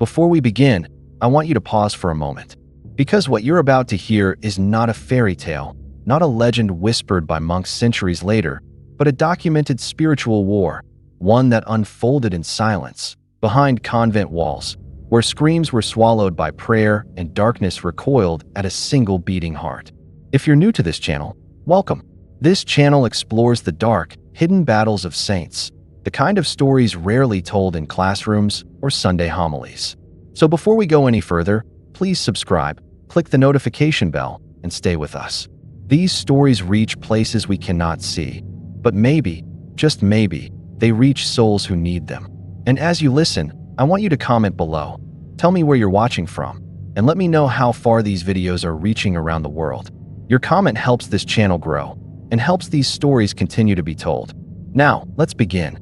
Before we begin, I want you to pause for a moment. Because what you're about to hear is not a fairy tale, not a legend whispered by monks centuries later, but a documented spiritual war, one that unfolded in silence, behind convent walls, where screams were swallowed by prayer and darkness recoiled at a single beating heart. If you're new to this channel, welcome. This channel explores the dark, hidden battles of saints, the kind of stories rarely told in classrooms or Sunday homilies. So before we go any further, please subscribe, click the notification bell, and stay with us. These stories reach places we cannot see, but maybe, just maybe, they reach souls who need them. And as you listen, I want you to comment below. Tell me where you're watching from, and let me know how far these videos are reaching around the world. Your comment helps this channel grow, and helps these stories continue to be told. Now, let's begin.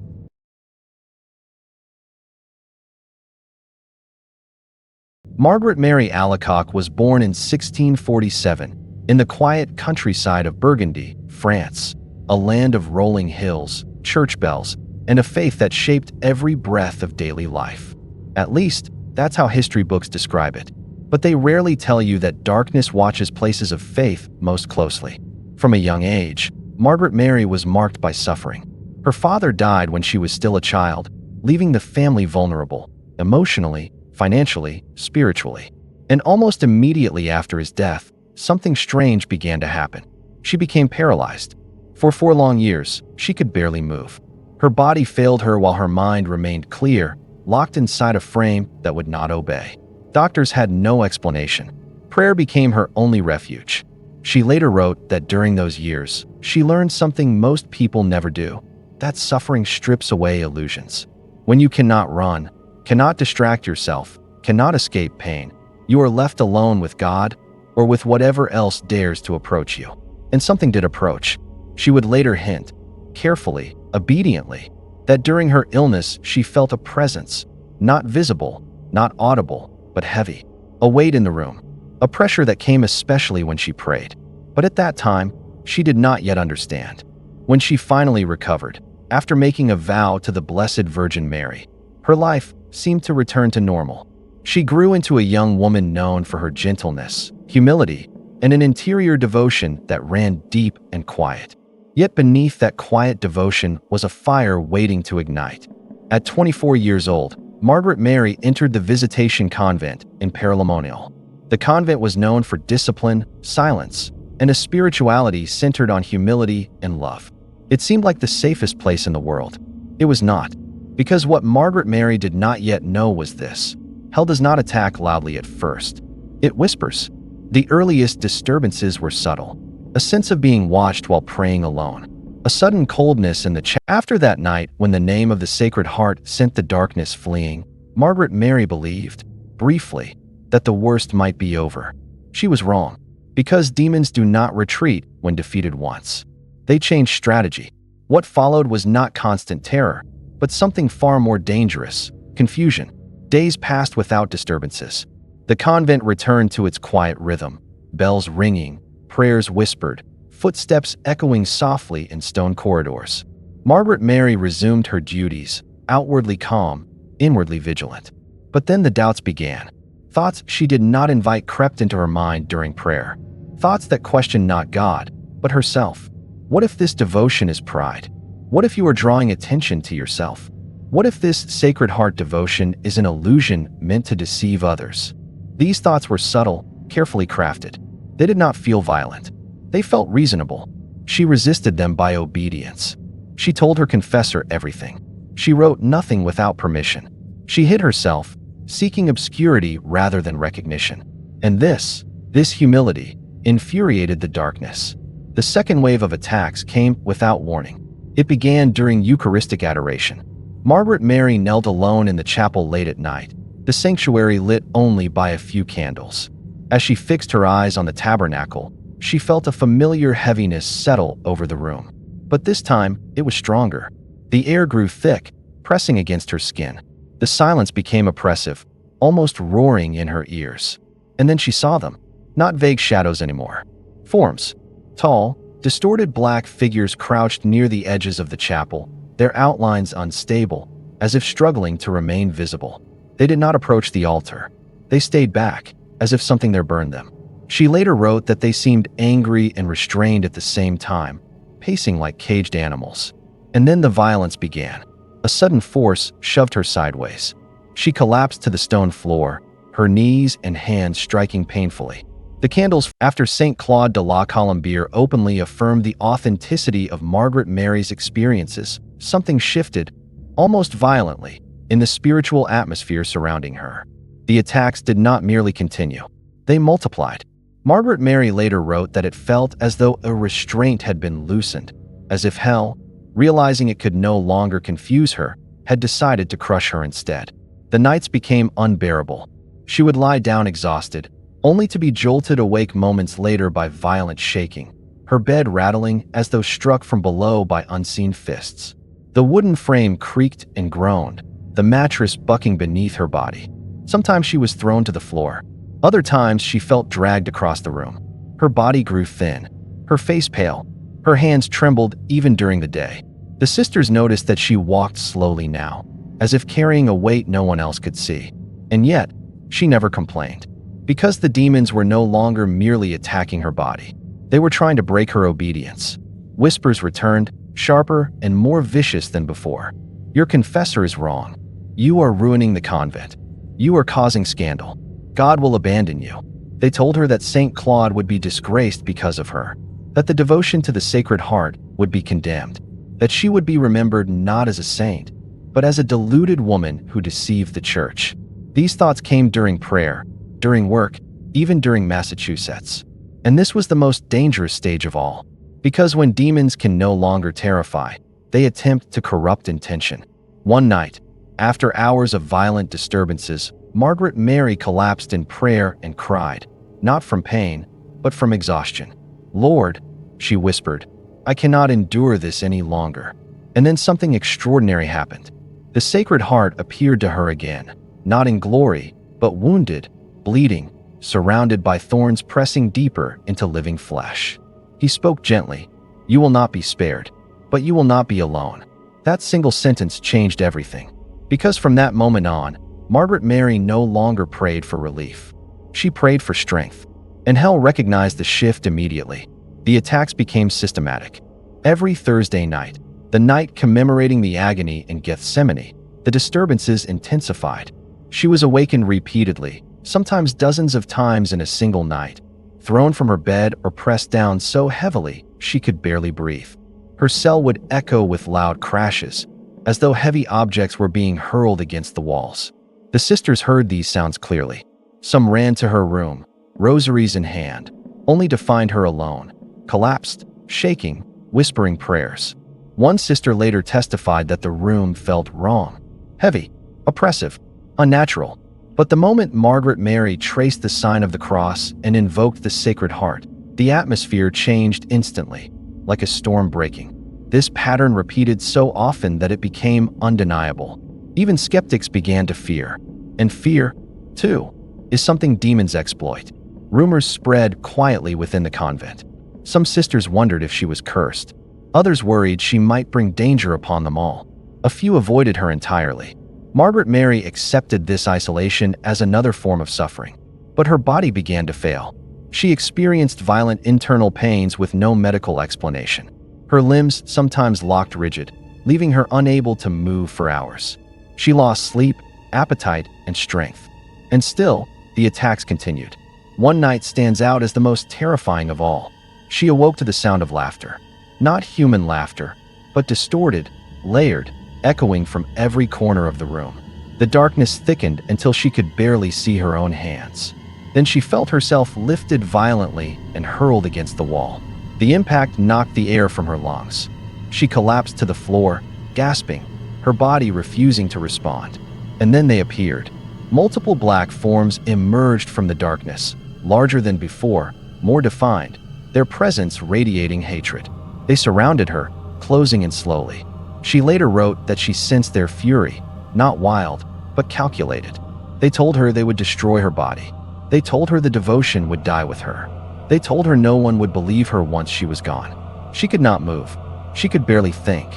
Margaret Mary Alacoque was born in 1647 in the quiet countryside of Burgundy, France, a land of rolling hills, church bells, and a faith that shaped every breath of daily life. At least, that's how history books describe it. But they rarely tell you that darkness watches places of faith most closely. From a young age, Margaret Mary was marked by suffering. Her father died when she was still a child, leaving the family vulnerable, emotionally, financially, spiritually. And almost immediately after his death, something strange began to happen. She became paralyzed. For 4 long years, she could barely move. Her body failed her while her mind remained clear, locked inside a frame that would not obey. Doctors had no explanation. Prayer became her only refuge. She later wrote that during those years, she learned something most people never do, that suffering strips away illusions. When you cannot run, cannot distract yourself, cannot escape pain, you are left alone with God or with whatever else dares to approach you. And something did approach. She would later hint, carefully, obediently, that during her illness she felt a presence, not visible, not audible, but heavy, a weight in the room, a pressure that came especially when she prayed. But at that time, she did not yet understand. When she finally recovered, after making a vow to the Blessed Virgin Mary, her life seemed to return to normal. She grew into a young woman known for her gentleness, humility, and an interior devotion that ran deep and quiet. Yet beneath that quiet devotion was a fire waiting to ignite. At 24 years old, Margaret Mary entered the Visitation Convent in Paris. The convent was known for discipline, silence, and a spirituality centered on humility and love. It seemed like the safest place in the world. It was not. Because what Margaret Mary did not yet know was this: hell does not attack loudly at first. It whispers. The earliest disturbances were subtle. A sense of being watched while praying alone. A sudden coldness in the chapel. After that night, when the name of the Sacred Heart sent the darkness fleeing, Margaret Mary believed, briefly, that the worst might be over. She was wrong. Because demons do not retreat when defeated once. They changed strategy. What followed was not constant terror, but something far more dangerous: confusion. Days passed without disturbances. The convent returned to its quiet rhythm, bells ringing, prayers whispered, footsteps echoing softly in stone corridors. Margaret Mary resumed her duties, outwardly calm, inwardly vigilant. But then the doubts began. Thoughts she did not invite crept into her mind during prayer. Thoughts that questioned not God, but herself. What if this devotion is pride? What if you are drawing attention to yourself? What if this Sacred Heart devotion is an illusion meant to deceive others? These thoughts were subtle, carefully crafted. They did not feel violent. They felt reasonable. She resisted them by obedience. She told her confessor everything. She wrote nothing without permission. She hid herself, seeking obscurity rather than recognition. And this humility, infuriated the darkness. The second wave of attacks came without warning. It began during Eucharistic adoration. Margaret Mary knelt alone in the chapel late at night, the sanctuary lit only by a few candles. As she fixed her eyes on the tabernacle, she felt a familiar heaviness settle over the room. But this time, it was stronger. The air grew thick, pressing against her skin. The silence became oppressive, almost roaring in her ears. And then she saw them. Not vague shadows anymore. Forms. Tall, distorted black figures crouched near the edges of the chapel, their outlines unstable, as if struggling to remain visible. They did not approach the altar. They stayed back, as if something there burned them. She later wrote that they seemed angry and restrained at the same time, pacing like caged animals. And then the violence began. A sudden force shoved her sideways. She collapsed to the stone floor, her knees and hands striking painfully. The candles after Saint Claude de la Colombière openly affirmed the authenticity of Margaret Mary's experiences. Something shifted, almost violently, in the spiritual atmosphere surrounding her. The attacks did not merely continue. They multiplied. Margaret Mary later wrote that it felt as though a restraint had been loosened, as if hell, realizing it could no longer confuse her, had decided to crush her instead. The nights became unbearable. She would lie down exhausted, only to be jolted awake moments later by violent shaking, her bed rattling as though struck from below by unseen fists. The wooden frame creaked and groaned, the mattress bucking beneath her body. Sometimes she was thrown to the floor. Other times she felt dragged across the room. Her body grew thin, her face pale, her hands trembled even during the day. The sisters noticed that she walked slowly now, as if carrying a weight no one else could see. And yet, she never complained. Because the demons were no longer merely attacking her body. They were trying to break her obedience. Whispers returned, sharper and more vicious than before. Your confessor is wrong. You are ruining the convent. You are causing scandal. God will abandon you. They told her that Saint Claude would be disgraced because of her, that the devotion to the Sacred Heart would be condemned, that she would be remembered not as a saint, but as a deluded woman who deceived the church. These thoughts came during prayer, during work, even during Massachusetts. And this was the most dangerous stage of all, because when demons can no longer terrify, they attempt to corrupt intention. One night, after hours of violent disturbances, Margaret Mary collapsed in prayer and cried, not from pain, but from exhaustion. "Lord," she whispered, "I cannot endure this any longer." And then something extraordinary happened. The Sacred Heart appeared to her again, not in glory, but wounded, bleeding, surrounded by thorns pressing deeper into living flesh. He spoke gently, "You will not be spared, but you will not be alone." That single sentence changed everything. Because from that moment on, Margaret Mary no longer prayed for relief. She prayed for strength. And hell recognized the shift immediately. The attacks became systematic. Every Thursday night, the night commemorating the agony in Gethsemane, the disturbances intensified. She was awakened repeatedly, sometimes dozens of times in a single night, thrown from her bed or pressed down so heavily she could barely breathe. Her cell would echo with loud crashes, as though heavy objects were being hurled against the walls. The sisters heard these sounds clearly. Some ran to her room, rosaries in hand, only to find her alone, collapsed, shaking, whispering prayers. One sister later testified that the room felt wrong, heavy, oppressive, unnatural. But the moment Margaret Mary traced the sign of the cross and invoked the Sacred Heart, the atmosphere changed instantly, like a storm breaking. This pattern repeated so often that it became undeniable. Even skeptics began to fear. And fear, too, is something demons exploit. Rumors spread quietly within the convent. Some sisters wondered if she was cursed. Others worried she might bring danger upon them all. A few avoided her entirely. Margaret Mary accepted this isolation as another form of suffering. But her body began to fail. She experienced violent internal pains with no medical explanation. Her limbs sometimes locked rigid, leaving her unable to move for hours. She lost sleep, appetite, and strength. And still, the attacks continued. One night stands out as the most terrifying of all. She awoke to the sound of laughter. Not human laughter, but distorted, layered, echoing from every corner of the room. The darkness thickened until she could barely see her own hands. Then she felt herself lifted violently and hurled against the wall. The impact knocked the air from her lungs. She collapsed to the floor, gasping, her body refusing to respond. And then they appeared. Multiple black forms emerged from the darkness, larger than before, more defined, their presence radiating hatred. They surrounded her, closing in slowly. She later wrote that she sensed their fury, not wild, but calculated. They told her they would destroy her body. They told her the devotion would die with her. They told her no one would believe her once she was gone. She could not move. She could barely think,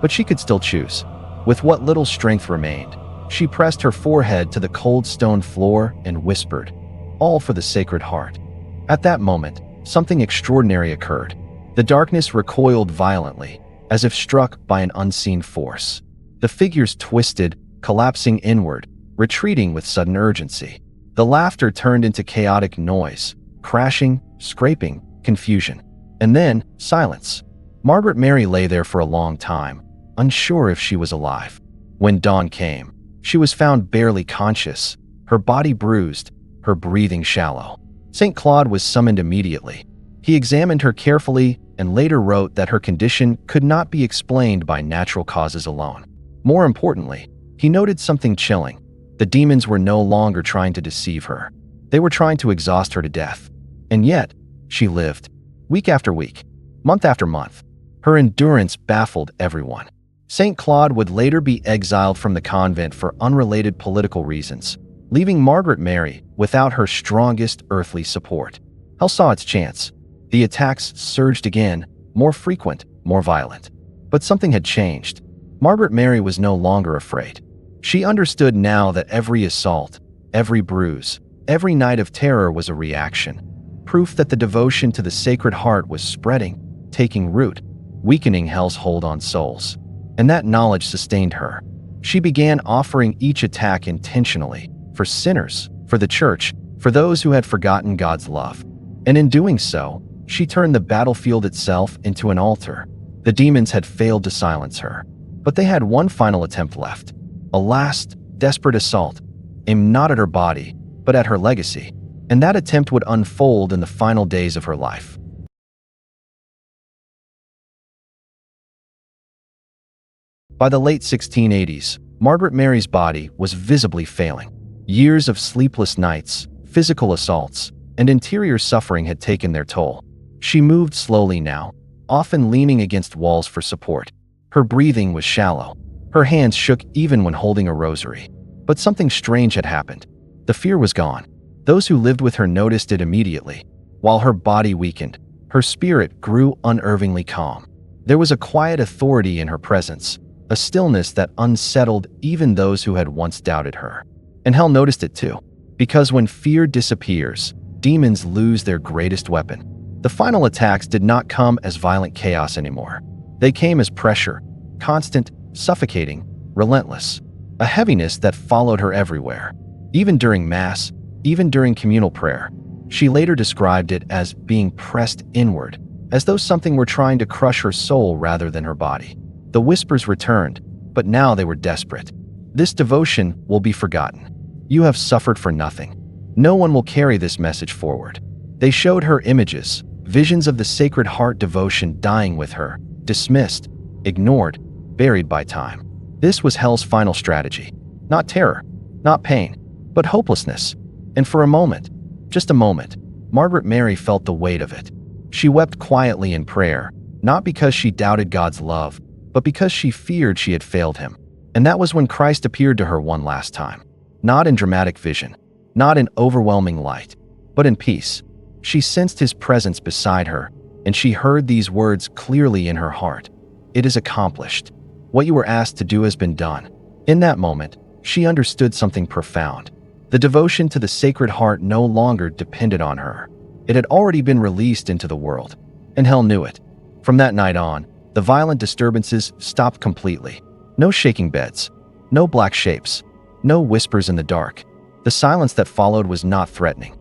but she could still choose. With what little strength remained, She pressed her forehead to the cold stone floor and whispered, "All for the Sacred Heart." At that moment, something extraordinary occurred. The darkness recoiled violently, as if struck by an unseen force. The figures twisted, collapsing inward, retreating with sudden urgency. The laughter turned into chaotic noise, crashing, scraping, confusion. And then, silence. Margaret Mary lay there for a long time, unsure if she was alive. When dawn came, she was found barely conscious, her body bruised, her breathing shallow. St. Claude was summoned immediately. He examined her carefully and later wrote that her condition could not be explained by natural causes alone. More importantly, he noted something chilling. The demons were no longer trying to deceive her. They were trying to exhaust her to death. And yet, she lived. Week after week, month after month. Her endurance baffled everyone. St. Claude would later be exiled from the convent for unrelated political reasons, leaving Margaret Mary without her strongest earthly support. Hell saw its chance. The attacks surged again, more frequent, more violent. But something had changed. Margaret Mary was no longer afraid. She understood now that every assault, every bruise, every night of terror was a reaction, proof that the devotion to the Sacred Heart was spreading, taking root, weakening hell's hold on souls. And that knowledge sustained her. She began offering each attack intentionally, for sinners, for the church, for those who had forgotten God's love. And in doing so, she turned the battlefield itself into an altar. The demons had failed to silence her, but they had one final attempt left. A last, desperate assault, aimed not at her body, but at her legacy. And that attempt would unfold in the final days of her life. By the late 1680s, Margaret Mary's body was visibly failing. Years of sleepless nights, physical assaults, and interior suffering had taken their toll. She moved slowly now, often leaning against walls for support. Her breathing was shallow. Her hands shook even when holding a rosary. But something strange had happened. The fear was gone. Those who lived with her noticed it immediately. While her body weakened, her spirit grew unervingly calm. There was a quiet authority in her presence, a stillness that unsettled even those who had once doubted her. And hell noticed it too, because when fear disappears, demons lose their greatest weapon. The final attacks did not come as violent chaos anymore. They came as pressure, constant, suffocating, relentless, a heaviness that followed her everywhere. Even during Mass, even during communal prayer, she later described it as being pressed inward, as though something were trying to crush her soul rather than her body. The whispers returned, but now they were desperate. This devotion will be forgotten. You have suffered for nothing. No one will carry this message forward. They showed her images, visions of the Sacred Heart devotion dying with her, dismissed, ignored, buried by time. This was hell's final strategy. Not terror, not pain, but hopelessness. And for a moment, just a moment, Margaret Mary felt the weight of it. She wept quietly in prayer, not because she doubted God's love, but because she feared she had failed him. And that was when Christ appeared to her one last time. Not in dramatic vision, not in overwhelming light, but in peace. She sensed his presence beside her, and she heard these words clearly in her heart. "It is accomplished. What you were asked to do has been done." In that moment, she understood something profound. The devotion to the Sacred Heart no longer depended on her. It had already been released into the world, and hell knew it. From that night on, the violent disturbances stopped completely. No shaking beds, no black shapes, no whispers in the dark. The silence that followed was not threatening.